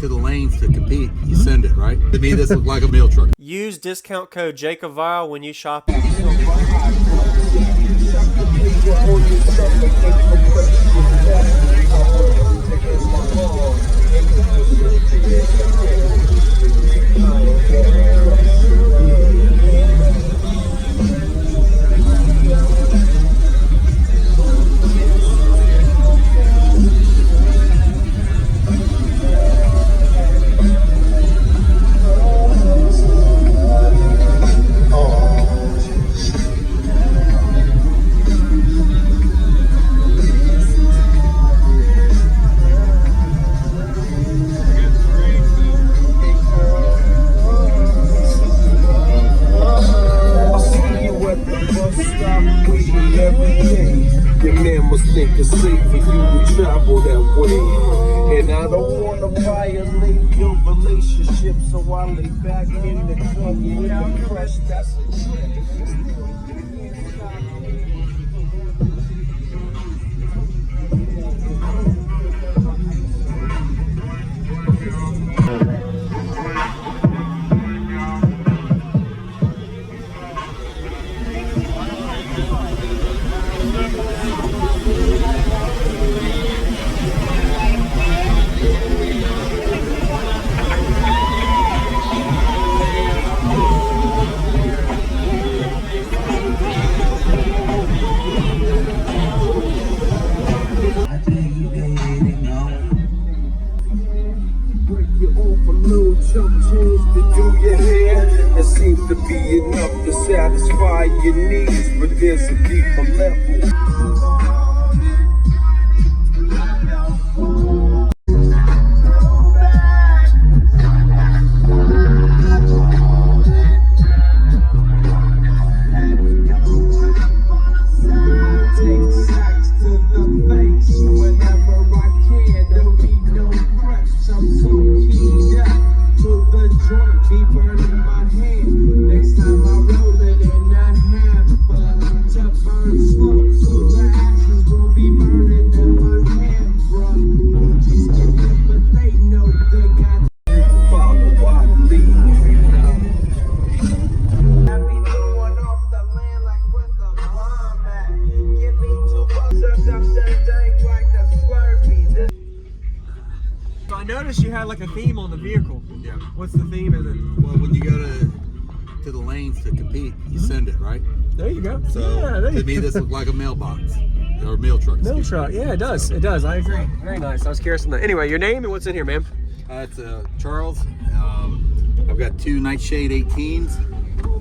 to the lanes to compete, you send it, right? To me, this looks like a meal truck. Use discount code JacobViral when you shop. Think it's safe for you to travel that way. And I don't want to violate your relationship, so I lay back in the trunk with the crush. That's a trip. It seems to be enough to satisfy your needs, but there's a deeper level. I noticed you had like a theme on the vehicle. Yeah. What's the theme in it? Well, when you go to the lanes to compete, you send it, right? There you go. So yeah, there to me, this looks like a mailbox or meal truck. Meal truck. Yeah, it does. It does. I agree. Very nice. I was curious on that. Anyway, your name and what's in here, man? It's Charles. I've got two Nightshade 18s.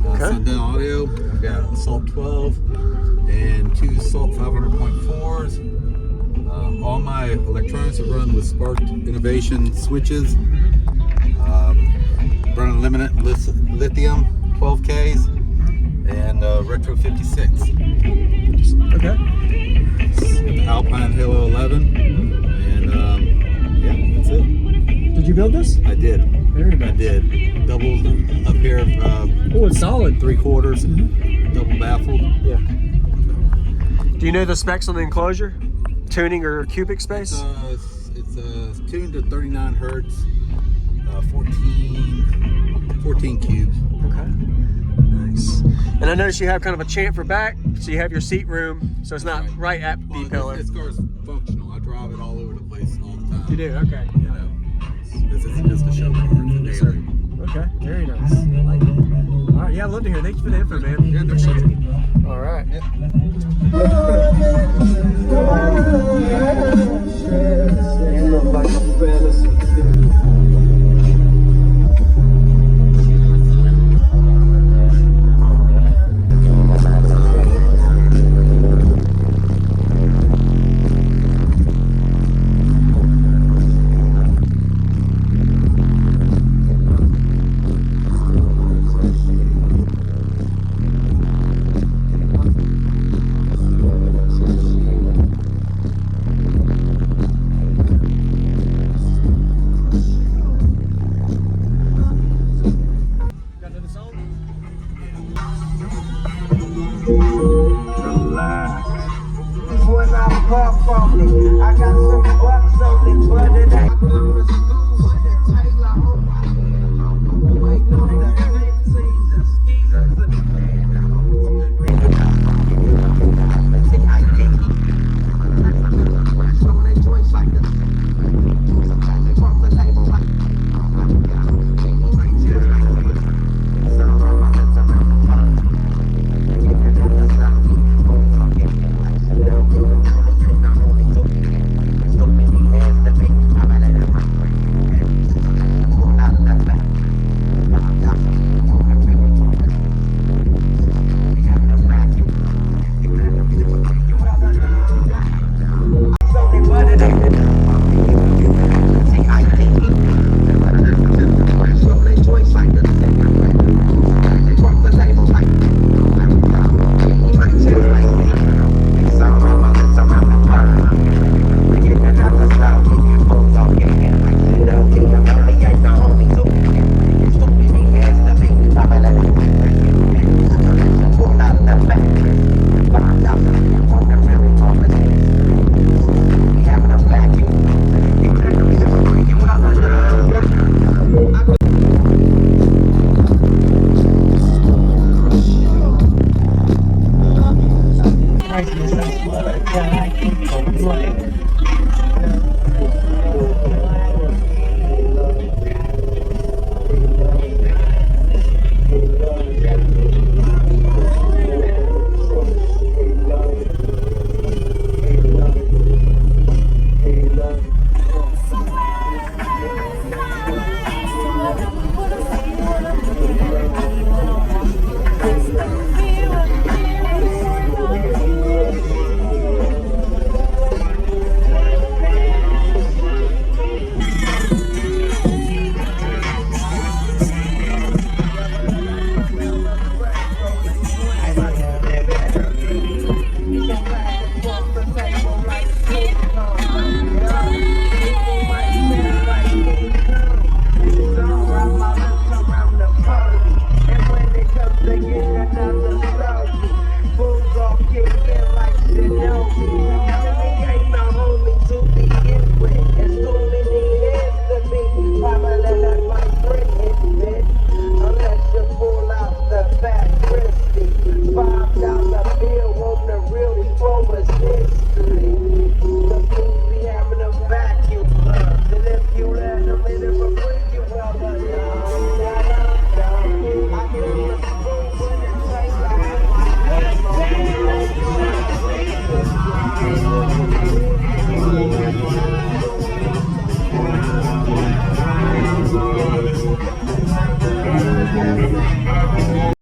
Okay. Sundown Audio. I've got Salt 12 and two Salt 500.4s. All my electronics are run with Spark Innovation switches. Run unlimited lithium 12Ks and Retro 56. Okay. The Alpine Halo 11. And yeah, that's it. Did you build this? I did. Very nice. I did. Double up here. Oh, it's solid. 3/4. Double baffled. Yeah. Do you know the specs on the enclosure? Tuning or cubic space? It's tuned to 39 hertz, 14 cubes. Okay. Nice. And I noticed you have kind of a chamfer back, so you have your seat room, so it's not right at the pillar. This car's functional. I drive it all over the place all the time. You do? Okay. You know, this isn't just a show car. It's a daily. Okay. Very nice. I like it. All right. Yeah, I'd love to hear. Thanks for the info, man. Yeah, no Appreciate shit. it. All right.